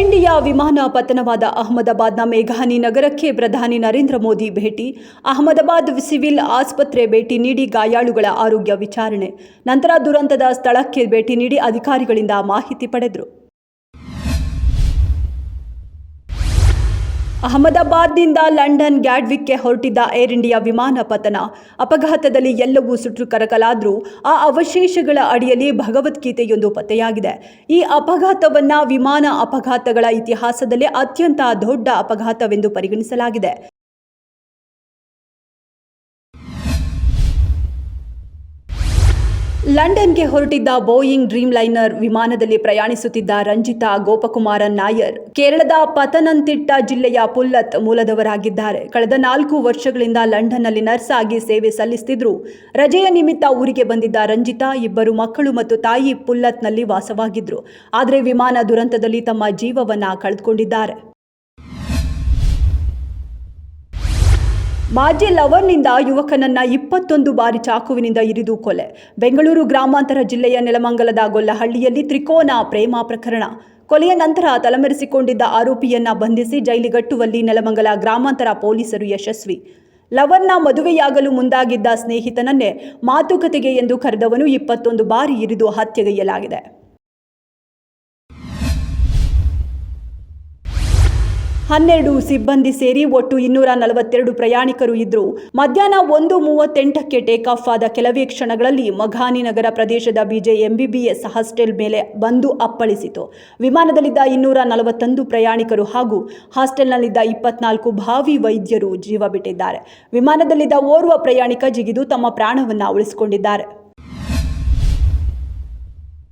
India ವಿಮಾನ ಪತನವಾದ ಅಹಮದಾಬಾದ್ನ ಮೇಘಾನಿ ನಗರಕ್ಕೆ ಪ್ರಧಾನಿ ನರೇಂದ್ರ ಮೋದಿ ಭೇಟಿ. ಅಹಮದಾಬಾದ್ ಸಿವಿಲ್ ಆಸ್ಪತ್ರೆ ಭೇಟಿ ನೀಡಿ ಗಾಯಾಳುಗಳ ಆರೋಗ್ಯ ವಿಚಾರಣೆ. ನಂತರ ದುರಂತದ ಸ್ಥಳಕ್ಕೆ ಭೇಟಿ ನೀಡಿ ಅಧಿಕಾರಿಗಳಿಂದ ಮಾಹಿತಿ ಪಡೆದರು. ಅಹಮದಾಬಾದ್ನಿಂದ ಲಂಡನ್ ಗ್ಯಾಟ್ವಿಕ್ಗೆ ಹೊರಟಿದ್ದ ಏರ್ ಇಂಡಿಯಾ ವಿಮಾನ ಪತನ. ಅಪಘಾತದಲ್ಲಿ ಎಲ್ಲವೂ ಸುಟ್ಟು ಕರಕಲಾದರೂ ಆ ಅವಶೇಷಗಳ ಅಡಿಯಲ್ಲಿ ಭಗವದ್ಗೀತೆಯೊಂದು ಪತ್ತೆಯಾಗಿದೆ. ಈ ಅಪಘಾತವನ್ನು ವಿಮಾನ ಅಪಘಾತಗಳ ಇತಿಹಾಸದಲ್ಲೇ ಅತ್ಯಂತ ದೊಡ್ಡ ಅಪಘಾತವೆಂದು ಪರಿಗಣಿಸಲಾಗಿದೆ. ಲಂಡನ್ಗೆ ಹೊರಟಿದ್ದ ಬೋಯಿಂಗ್ ಡ್ರೀಮ್ ಲೈನರ್ ವಿಮಾನದಲ್ಲಿ ಪ್ರಯಾಣಿಸುತ್ತಿದ್ದ ರಂಜಿತಾ ಗೋಪಕುಮಾರನ್ ನಾಯರ್ ಕೇರಳದ ಪತನಂತಿಟ್ಟ ಜಿಲ್ಲೆಯ ಪುಲ್ಲತ್ ಮೂಲದವರಾಗಿದ್ದಾರೆ. ಕಳೆದ 4 ವರ್ಷಗಳಿಂದ ಲಂಡನ್ನಲ್ಲಿ ನರ್ಸ್ ಆಗಿ ಸೇವೆ ಸಲ್ಲಿಸುತ್ತಿದ್ದರು. ರಜೆಯ ನಿಮಿತ್ತ ಊರಿಗೆ ಬಂದಿದ್ದ ರಂಜಿತಾ 2 ಮಕ್ಕಳು ಮತ್ತು ತಾಯಿ ಪುಲ್ಲತ್ನಲ್ಲಿ ವಾಸವಾಗಿದ್ದರು. ಆದರೆ ವಿಮಾನ ದುರಂತದಲ್ಲಿ ತಮ್ಮ ಜೀವವನ್ನು ಕಳೆದುಕೊಂಡಿದ್ದಾರೆ. ಮಾಜಿ ಲವರ್ನಿಂದ ಯುವಕನನ್ನ 21 ಬಾರಿ ಚಾಕುವಿನಿಂದ ಇರಿದು ಕೊಲೆ. ಬೆಂಗಳೂರು ಗ್ರಾಮಾಂತರ ಜಿಲ್ಲೆಯ ನೆಲಮಂಗಲದ ಗೊಲ್ಲಹಳ್ಳಿಯಲ್ಲಿ ತ್ರಿಕೋನ ಪ್ರೇಮ ಪ್ರಕರಣ. ಕೊಲೆಯ ನಂತರ ತಲೆಮರೆಸಿಕೊಂಡಿದ್ದ ಆರೋಪಿಯನ್ನ ಬಂಧಿಸಿ ಜೈಲಿಗಟ್ಟುವಲ್ಲಿ ನೆಲಮಂಗಲ ಗ್ರಾಮಾಂತರ ಪೊಲೀಸರು ಯಶಸ್ವಿ. ಲವರ್ನ ಮದುವೆಯಾಗಲು ಮುಂದಾಗಿದ್ದ ಸ್ನೇಹಿತನನ್ನೇ ಮಾತುಕತೆಗೆ ಎಂದು ಕರೆದವನು 21 ಬಾರಿ ಇರಿದು ಹತ್ಯೆಗೈಯಲಾಗಿದೆ. ಹನ್ನೆರಡು ಸಿಬ್ಬಂದಿ ಸೇರಿ ಒಟ್ಟು 242 ಪ್ರಯಾಣಿಕರು ಇದ್ದರು. ಮಧ್ಯಾಹ್ನ 1:38ಕ್ಕೆ ಟೇಕ್ ಆಫ್ ಆದ ಕೆಲವೇ ಕ್ಷಣಗಳಲ್ಲಿ ಮಘಾನಿ ನಗರ ಪ್ರದೇಶದ ಬಿಜೆ MBBS ಹಾಸ್ಟೆಲ್ ಮೇಲೆ ಬಂದು ಅಪ್ಪಳಿಸಿತು. ವಿಮಾನದಲ್ಲಿದ್ದ 241 ಪ್ರಯಾಣಿಕರು ಹಾಗೂ ಹಾಸ್ಟೆಲ್ನಲ್ಲಿದ್ದ 24 ಭಾವಿ ವೈದ್ಯರು ಜೀವ ಬಿಟ್ಟಿದ್ದಾರೆ. ವಿಮಾನದಲ್ಲಿದ್ದ ಓರ್ವ ಪ್ರಯಾಣಿಕ ಜಿಗಿದು ತಮ್ಮ ಪ್ರಾಣವನ್ನು ಉಳಿಸಿಕೊಂಡಿದ್ದಾರೆ.